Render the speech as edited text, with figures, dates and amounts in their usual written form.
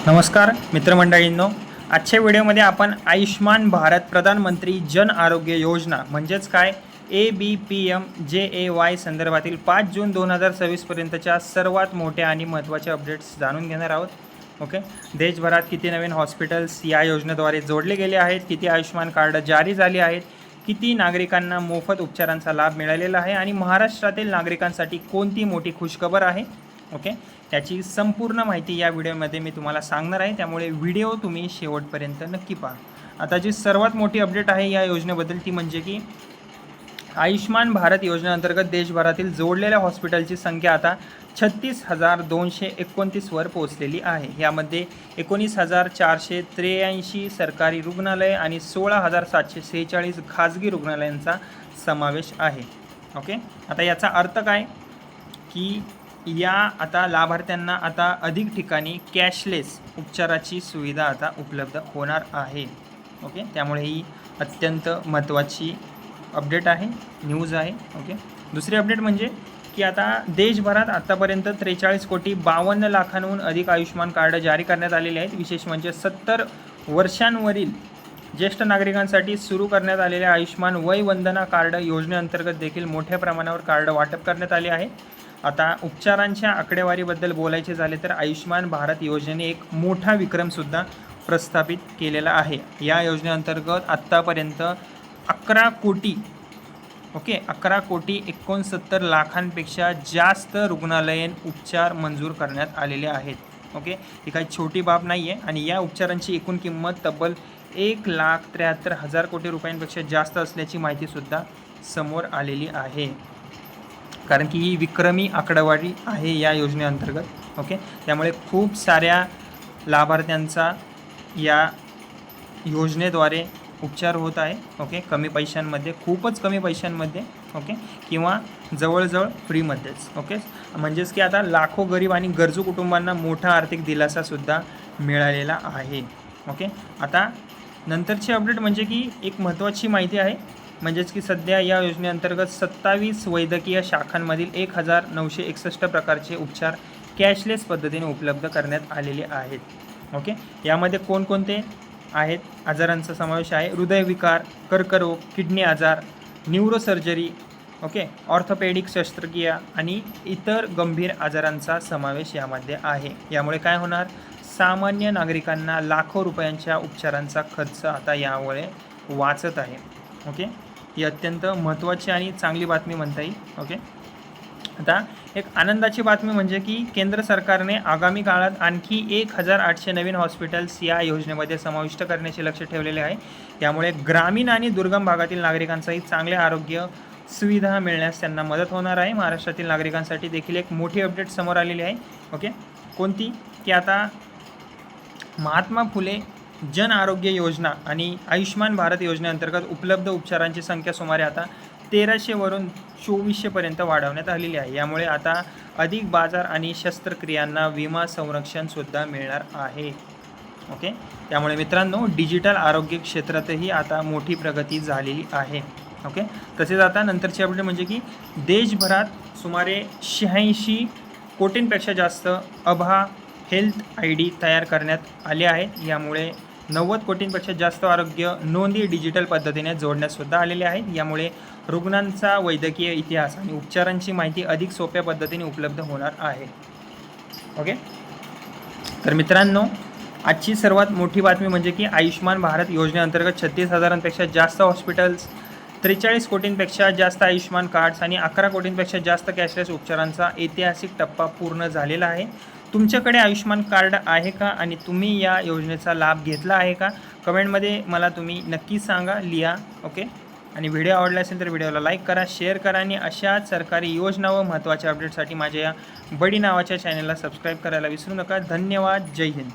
नमस्कार मित्रमंडळींनो, आजच्या व्हिडिओमध्ये आपण आयुष्मान भारत प्रधानमंत्री जन आरोग्य योजना म्हणजेच काय ABPM-JAY संदर्भातील 5 जून 2026 पर्यंतच्या सर्वात मोठ्या आणि महत्त्वाच्या अपडेट्स जाणून घेणार आहोत. ओके, देशभरात किती नवीन हॉस्पिटल्स या योजनेद्वारे जोडले गेले आहेत, किती आयुष्मान कार्ड जारी झाली आहेत, किती नागरिकांना मोफत उपचारांचा लाभ मिळालेला आहे आणि महाराष्ट्रातील नागरिकांसाठी कोणती मोठी खुशखबर आहे. ओके, त्याची संपूर्ण माहिती या व्हिडिओमध्ये मी तुम्हाला सांगणार आहे, त्यामुळे व्हिडिओ तुम्ही शेवटपर्यंत नक्की पहा. आता जी सर्वात मोठी अपडेट आहे या योजनेबद्दल ती म्हणजे की आयुष्मान भारत योजनेअंतर्गत देशभरातील जोडलेल्या हॉस्पिटलची संख्या आता 36,229 वर पोहोचलेली आहे. यामध्ये 19,483 सरकारी रुग्णालय आणि 16,746 खाजगी रुग्णालयांचा समावेश आहे. ओके, आता याचा अर्थ काय की या आता लाभार्थ्यांना आता अधिक ठिकाणी कॅशलेस उपचाराची सुविधा आता उपलब्ध होणार आहे. ओके, त्यामुळे ही अत्यंत महत्त्वाची अपडेट आहे, न्यूज आहे. ओके, दुसरी अपडेट म्हणजे की आता देशभरात आत्तापर्यंत 43,52,00,000हून अधिक आयुष्मान कार्ड जारी करण्यात आलेले आहेत. विशेष म्हणजे 70 वर्षांवरील ज्येष्ठ नागरिकांसाठी सुरू करण्यात आलेल्या आयुष्मान वय वंदना कार्ड योजनेअंतर्गत देखील मोठ्या प्रमाणावर कार्ड वाटप करण्यात आले आहे. आता उपचारांच्या आकडेवारीबद्दल बोलायचे झाले तर आयुष्मान भारत योजनेने एक मोठा विक्रमसुद्धा प्रस्थापित केलेला आहे. या योजनेअंतर्गत आत्तापर्यंत 11,69,69,00,000पेक्षा जास्त रुग्णालयीन उपचार मंजूर करण्यात आलेले आहेत. ओके, ही काही छोटी बाब नाही आहे आणि या उपचारांची एकूण किंमत तब्बल 1,73,000 कोटी रुपयांपेक्षा जास्त असल्याची माहितीसुद्धा समोर आलेली आहे. कारण की ही विक्रमी आकडेवारी आहे या योजनेअंतर्गत. ओके, त्यामुळे खूप साऱ्या लाभार्थ्यांचा या योजनेद्वारे उपचार होत आहे. ओके, कमी पैशांमध्ये, खूपच कमी पैशांमध्ये. ओके, किंवा जवळजवळ फ्रीमध्येच. ओके, म्हणजेच की आता लाखो गरीब आणि गरजू कुटुंबांना मोठा आर्थिक दिलासासुद्धा मिळालेला आहे. ओके, आता नंतरची अपडेट म्हणजे की एक महत्त्वाची माहिती आहे, म्हणजेच की सध्या या योजनेअंतर्गत 27 वैद्यकीय शाखांमधील 1,961 प्रकारचे उपचार कॅशलेस पद्धतीने उपलब्ध करण्यात आलेले आहेत. ओके, यामध्ये कोणकोणते आहेत आजारांचा समावेश आहे? हृदयविकार, कर्करोग, किडनी आजार, न्यूरोसर्जरी, ओके, ऑर्थोपेडिक शस्त्रक्रिया आणि इतर गंभीर आजारांचा समावेश यामध्ये आहे. यामुळे काय होणार? सामान्य नागरिकांना लाखो रुपयांच्या उपचारांचा खर्च आता यामुळे वाचत आहे. ओके, ही अत्यंत महत्त्वाची आणि चांगली बातमी म्हणता येईल. ओके, आता एक आनंदाची बातमी म्हणजे की केंद्र सरकारने आगामी काळात आणखी 1,800 नवीन हॉस्पिटल्स या योजनेमध्ये समाविष्ट करण्याचे लक्ष ठेवलेले आहे. यामुळे ग्रामीण आणि दुर्गम भागातील नागरिकांचाही चांगले आरोग्य सुविधा मिळण्यास त्यांना मदत होणार आहे. महाराष्ट्रातील नागरिकांसाठी देखील एक मोठी अपडेट समोर आलेली आहे. ओके, कोणती की आता महात्मा फुले जन आरोग्य योजना आणि आयुष्मान भारत योजनेअंतर्गत उपलब्ध उपचारांची संख्या सुमारे आता 1,300 वरून 2,400 पर्यंत वाढवण्यात आलेली आहे. यामुळे आता अधिक बाजार आणि शस्त्रक्रियांना विमा संरक्षणसुद्धा मिळणार आहे. ओके, त्यामुळे मित्रांनो डिजिटल आरोग्य क्षेत्रातही आता मोठी प्रगती झालेली आहे. ओके, तसेच आता नंतरची अपडेट म्हणजे की देशभरात सुमारे 86 कोटींपेक्षा जास्त आभा हेल्थ ID तयार करण्यात आले आहेत. यामुळे 90 कोटींपेक्षा जास्त आरोग्य नोंदी डिजिटल पद्धतीने जोडण्यातसुद्धा आलेले आहेत. यामुळे रुग्णांचा वैद्यकीय इतिहास आणि उपचारांची माहिती अधिक सोप्या पद्धतीने उपलब्ध होणार आहे. ओके, तर मित्रांनो आजची सर्वात मोठी बातमी म्हणजे की आयुष्मान भारत योजनेअंतर्गत 36,000पेक्षा जास्त हॉस्पिटल्स, 43 कोटींपेक्षा जास्त आयुष्मान कार्ड्स आणि 11 कोटींपेक्षा जास्त कॅशलेस उपचारांचा ऐतिहासिक टप्पा पूर्ण झालेला आहे. तुमच्याकडे आयुष्मान कार्ड आहे का आणि तुम्ही या योजनेचा लाभ घेतला आहे का? कमेंटमध्ये मला तुम्ही नक्की सांगा, लिहा. ओके, आणि व्हिडिओ आवडला असेल तर व्हिडिओला लाईक करा, शेअर करा आणि अशाच सरकारी योजना व महत्त्वाच्या अपडेटसाठी माझ्या या बडी नावाच्या चॅनलला सबस्क्राईब करायला विसरू नका. धन्यवाद. जय हिंद.